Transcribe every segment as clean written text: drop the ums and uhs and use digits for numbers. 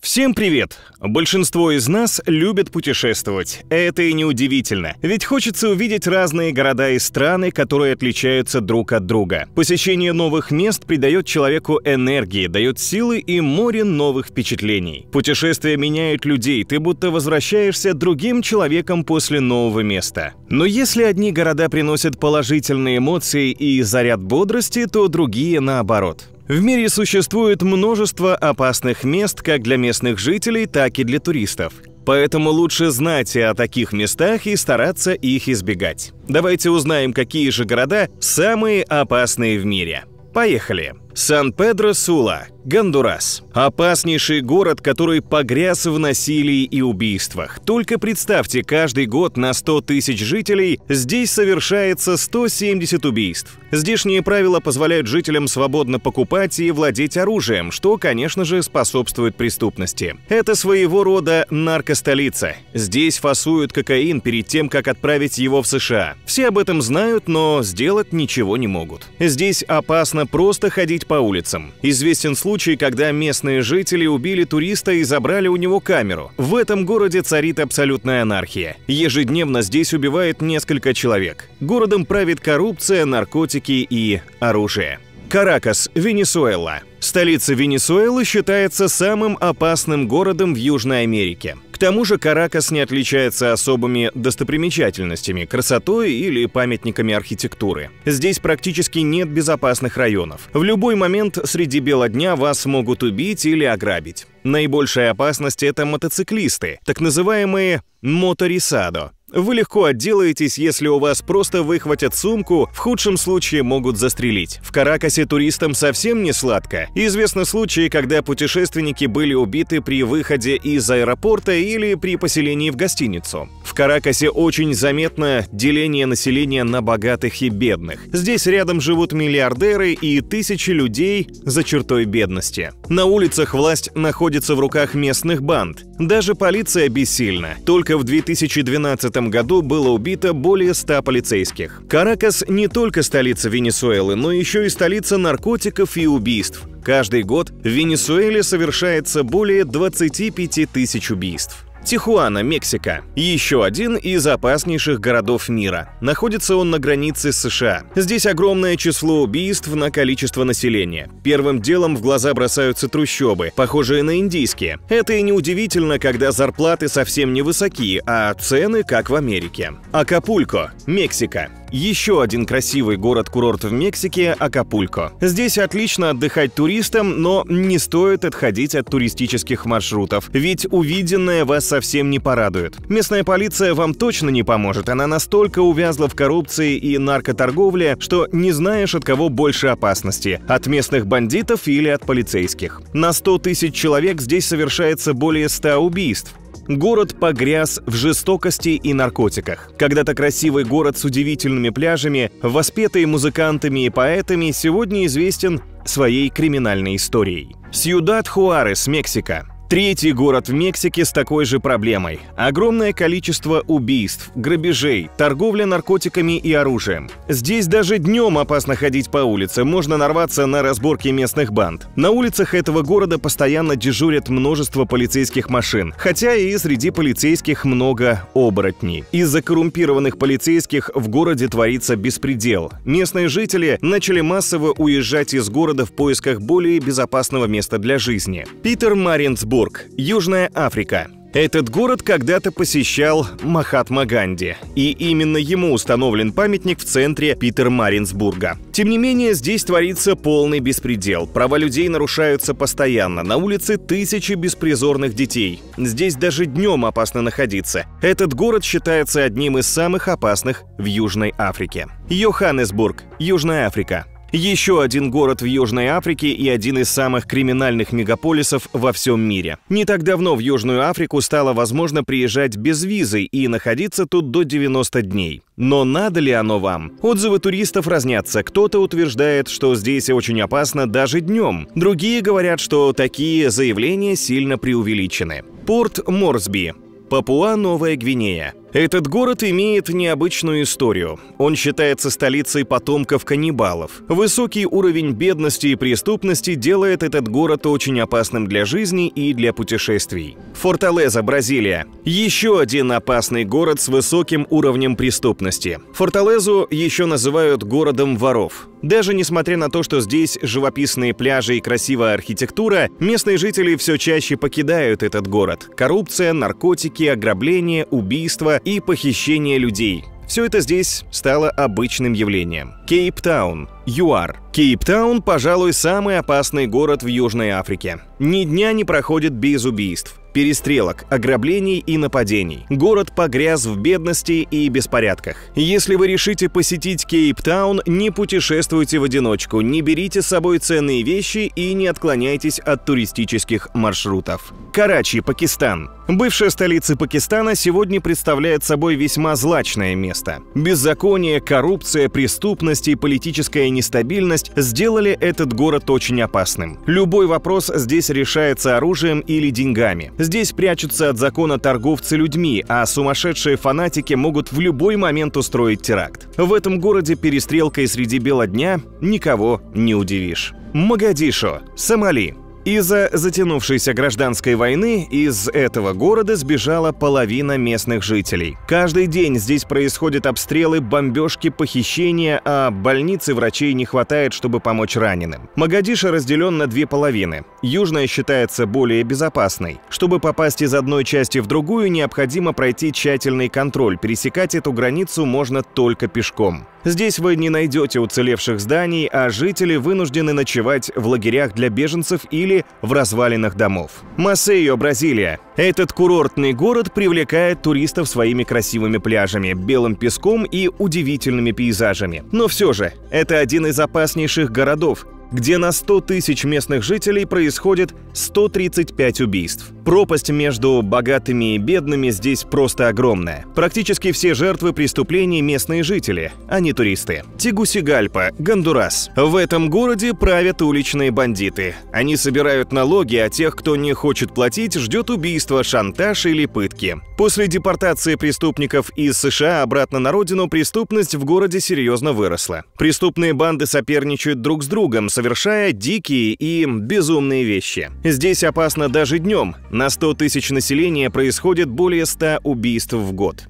Всем привет! Большинство из нас любят путешествовать. Это и не удивительно, ведь хочется увидеть разные города и страны, которые отличаются друг от друга. Посещение новых мест придает человеку энергии, дает силы и море новых впечатлений. Путешествия меняют людей, ты будто возвращаешься другим человеком после нового места. Но если одни города приносят положительные эмоции и заряд бодрости, то другие наоборот. В мире существует множество опасных мест как для местных жителей, так и для туристов. Поэтому лучше знать о таких местах и стараться их избегать. Давайте узнаем, какие же города самые опасные в мире. Поехали! Сан-Педро-Сула, Гондурас. Опаснейший город, который погряз в насилии и убийствах. Только представьте, каждый год на 100 тысяч жителей здесь совершается 170 убийств. Здешние правила позволяют жителям свободно покупать и владеть оружием, что, конечно же, способствует преступности. Это своего рода наркостолица. Здесь фасуют кокаин перед тем, как отправить его в США. Все об этом знают, но сделать ничего не могут. Здесь опасно просто ходить по улицам. Известен случай, когда местные жители убили туриста и забрали у него камеру. В этом городе царит абсолютная анархия. Ежедневно здесь убивает несколько человек. Городом правит коррупция, наркотики и оружие. Каракас, Венесуэла. Столица Венесуэлы считается самым опасным городом в Южной Америке. К тому же Каракас не отличается особыми достопримечательностями, красотой или памятниками архитектуры. Здесь практически нет безопасных районов. В любой момент среди бела дня вас могут убить или ограбить. Наибольшая опасность – это мотоциклисты, так называемые моторисадо. Вы легко отделаетесь, если у вас просто выхватят сумку, в худшем случае могут застрелить. В Каракасе туристам совсем не сладко. Известны случаи, когда путешественники были убиты при выходе из аэропорта или при поселении в гостиницу. В Каракасе очень заметно деление населения на богатых и бедных. Здесь рядом живут миллиардеры и тысячи людей за чертой бедности. На улицах власть находится в руках местных банд. Даже полиция бессильна. Только в 2012 году было убито более 100 полицейских. Каракас не только столица Венесуэлы, но еще и столица наркотиков и убийств. Каждый год в Венесуэле совершается более 25 тысяч убийств. Тихуана, Мексика. Еще один из опаснейших городов мира. Находится он на границе с США. Здесь огромное число убийств на количество населения. Первым делом в глаза бросаются трущобы, похожие на индийские. Это и неудивительно, когда зарплаты совсем невысокие, а цены как в Америке. Акапулько, Мексика. Еще один красивый город-курорт в Мексике – Акапулько. Здесь отлично отдыхать туристам, но не стоит отходить от туристических маршрутов, ведь увиденное вас совсем не порадует. Местная полиция вам точно не поможет, она настолько увязла в коррупции и наркоторговле, что не знаешь, от кого больше опасности – от местных бандитов или от полицейских. На 100 тысяч человек здесь совершается более 100 убийств. Город погряз в жестокости и наркотиках. Когда-то красивый город с удивительными пляжами, воспетый музыкантами и поэтами, сегодня известен своей криминальной историей. Сьюдад-Хуарес, Мексика. Третий город в Мексике с такой же проблемой. Огромное количество убийств, грабежей, торговля наркотиками и оружием. Здесь даже днем опасно ходить по улице, можно нарваться на разборки местных банд. На улицах этого города постоянно дежурят множество полицейских машин, хотя и среди полицейских много оборотней. Из-за коррумпированных полицейских в городе творится беспредел. Местные жители начали массово уезжать из города в поисках более безопасного места для жизни. Питер-Мариенсбург, Южная Африка. Этот город когда-то посещал Махатма Ганди, и именно ему установлен памятник в центре Питер-Мариенсбурга. Тем не менее, здесь творится полный беспредел. Права людей нарушаются постоянно. На улице тысячи беспризорных детей. Здесь даже днем опасно находиться. Этот город считается одним из самых опасных в Южной Африке. Йоханнесбург, Южная Африка. Еще один город в Южной Африке и один из самых криминальных мегаполисов во всем мире. Не так давно в Южную Африку стало возможно приезжать без визы и находиться тут до 90 дней. Но надо ли оно вам? Отзывы туристов разнятся. Кто-то утверждает, что здесь очень опасно даже днем. Другие говорят, что такие заявления сильно преувеличены. Порт Морсби, Папуа-Новая Гвинея. Этот город имеет необычную историю. Он считается столицей потомков каннибалов. Высокий уровень бедности и преступности делает этот город очень опасным для жизни и для путешествий. Форталеза, Бразилия. Еще один опасный город с высоким уровнем преступности. Форталезу еще называют городом воров. Даже несмотря на то, что здесь живописные пляжи и красивая архитектура, местные жители все чаще покидают этот город. Коррупция, наркотики, ограбления, убийства и похищение людей. Все это здесь стало обычным явлением. Кейптаун, ЮАР. Кейптаун, пожалуй, самый опасный город в Южной Африке. Ни дня не проходит без убийств, перестрелок, ограблений и нападений. Город погряз в бедности и беспорядках. Если вы решите посетить Кейптаун, не путешествуйте в одиночку, не берите с собой ценные вещи и не отклоняйтесь от туристических маршрутов. Карачи, Пакистан. Бывшая столица Пакистана сегодня представляет собой весьма злачное место. Беззаконие, коррупция, преступность и политическая нестабильность сделали этот город очень опасным. Любой вопрос здесь решается оружием или деньгами. Здесь прячутся от закона торговцы людьми, а сумасшедшие фанатики могут в любой момент устроить теракт. В этом городе перестрелкой среди бела дня никого не удивишь. Могадишо, Сомали. Из-за затянувшейся гражданской войны из этого города сбежала половина местных жителей. Каждый день здесь происходят обстрелы, бомбежки, похищения, а больниц и врачей не хватает, чтобы помочь раненым. Могадишо разделен на две половины. Южная считается более безопасной. Чтобы попасть из одной части в другую, необходимо пройти тщательный контроль. Пересекать эту границу можно только пешком. Здесь вы не найдете уцелевших зданий, а жители вынуждены ночевать в лагерях для беженцев или в развалинах домов. Масейо, Бразилия. Этот курортный город привлекает туристов своими красивыми пляжами, белым песком и удивительными пейзажами. Но все же, это один из опаснейших городов, где на 100 тысяч местных жителей происходит 135 убийств. Пропасть между богатыми и бедными здесь просто огромная. Практически все жертвы преступлений местные жители, а не туристы. Тегусигальпа, Гондурас. В этом городе правят уличные бандиты. Они собирают налоги, а тех, кто не хочет платить, ждет убийство, шантаж или пытки. После депортации преступников из США обратно на родину преступность в городе серьезно выросла. Преступные банды соперничают друг с другом, совершая дикие и безумные вещи. Здесь опасно даже днем. На 100 тысяч населения происходит более 100 убийств в год.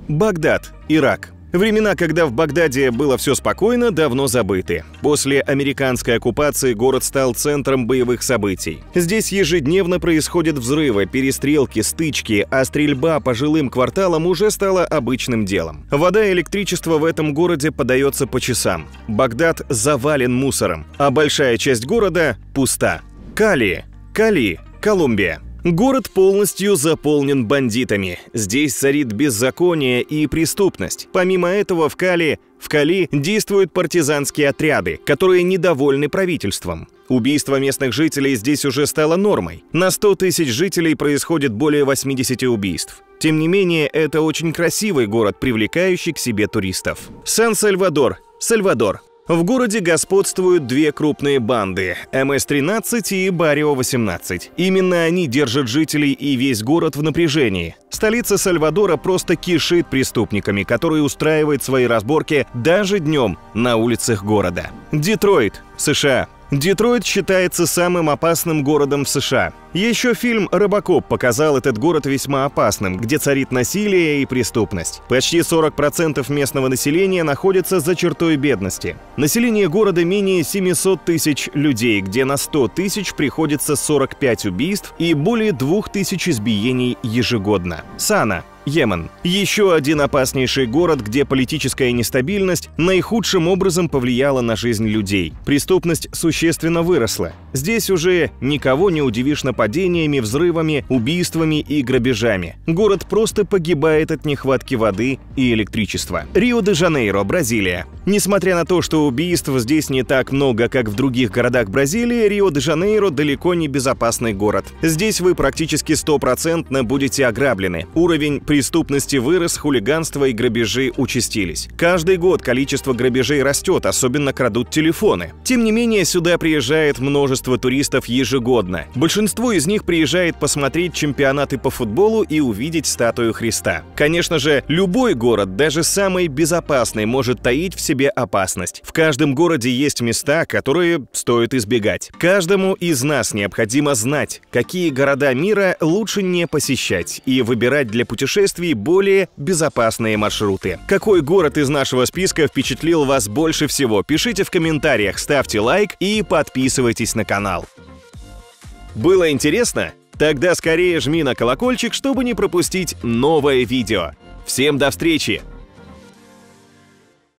Багдад, Ирак. Времена, когда в Багдаде было все спокойно, давно забыты. После американской оккупации город стал центром боевых событий. Здесь ежедневно происходят взрывы, перестрелки, стычки, а стрельба по жилым кварталам уже стала обычным делом. Вода и электричество в этом городе подается по часам. Багдад завален мусором, а большая часть города пуста. Кали, Колумбия. Город полностью заполнен бандитами. Здесь царит беззаконие и преступность. Помимо этого, в Кали действуют партизанские отряды, которые недовольны правительством. Убийство местных жителей здесь уже стало нормой. На 100 тысяч жителей происходит более 80 убийств. Тем не менее, это очень красивый город, привлекающий к себе туристов. Сан-Сальвадор, Сальвадор. В городе господствуют две крупные банды – МС-13 и Баррио-18. Именно они держат жителей и весь город в напряжении. Столица Сальвадора просто кишит преступниками, которые устраивают свои разборки даже днем на улицах города. Детройт, США. Детройт считается самым опасным городом в США. Еще фильм «Робокоп» показал этот город весьма опасным, где царит насилие и преступность. Почти 40% местного населения находится за чертой бедности. Население города менее 700 тысяч людей, где на 100 тысяч приходится 45 убийств и более 2000 избиений ежегодно. Сана, Йемен. Еще один опаснейший город, где политическая нестабильность наихудшим образом повлияла на жизнь людей. Преступность существенно выросла. Здесь уже никого не удивишь нападениями, взрывами, убийствами и грабежами. Город просто погибает от нехватки воды и электричества. Рио-де-Жанейро, Бразилия. Несмотря на то, что убийств здесь не так много, как в других городах Бразилии, Рио-де-Жанейро далеко не безопасный город. Здесь вы практически 100% будете ограблены. Уровень преступности вырос, хулиганство и грабежи участились. Каждый год количество грабежей растет, особенно крадут телефоны. Тем не менее, сюда приезжает множество туристов ежегодно. Большинство Большинство из них приезжает посмотреть чемпионаты по футболу и увидеть статую Христа. Конечно же, любой город, даже самый безопасный, может таить в себе опасность. В каждом городе есть места, которые стоит избегать. Каждому из нас необходимо знать, какие города мира лучше не посещать, и выбирать для путешествий более безопасные маршруты. Какой город из нашего списка впечатлил вас больше всего? Пишите в комментариях, ставьте лайк и подписывайтесь на канал. Было интересно? Тогда скорее жми на колокольчик, чтобы не пропустить новое видео. Всем до встречи!